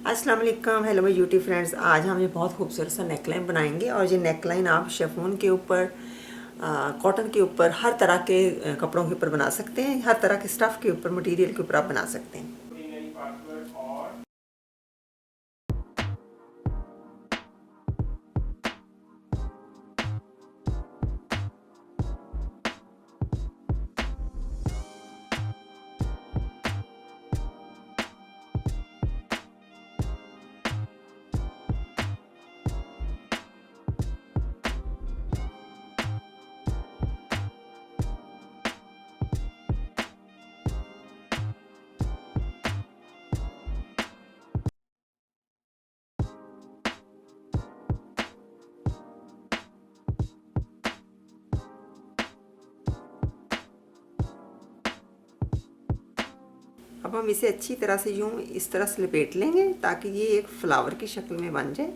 अस्सलाम वालेकुम, hello my YouTube friends. आज हम ये बहुत खूबसूरत सा नेकलाइन बनाएंगे और ये नेकलाइन आप शिफॉन के ऊपर, कॉटन के ऊपर, हर तरह के कपड़ों के ऊपर बना सकते हैं। हर तरह के स्टफ़ के ऊपर, मटेरियल के ऊपर आप बना सकते हैं। अब हम इसे अच्छी तरह से यूँ इस तरह से लपेट लेंगे ताकि ये एक फ्लावर की शक्ल में बन जाए।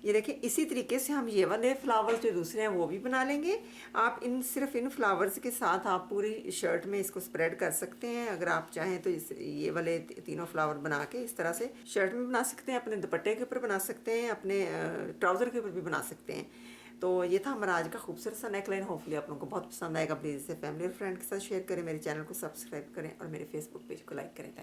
ये देखें, इसी तरीके से हम ये वाले फ्लावर्स जो दूसरे हैं वो भी बना लेंगे। आप सिर्फ इन फ्लावर्स के साथ आप पूरी शर्ट में इसको स्प्रेड कर सकते हैं। अगर आप चाहें तो ये वाले तीनों फ्लावर बना के इस तरह से शर्ट में बना सकते हैं, अपने दुपट्टे के ऊपर बना सकते हैं, अपने ट्राउज़र के ऊपर भी बना सकते हैं। तो ये था हमारा आज का खूबसूरत सा नेकलाइन। होपफुली आप लोगों को बहुत पसंद आएगा। प्लीज़ इसे फैमिली और फ्रेंड के साथ शेयर करें, मेरे चैनल को सब्सक्राइब करें और मेरे फेसबुक पेज को लाइक करें।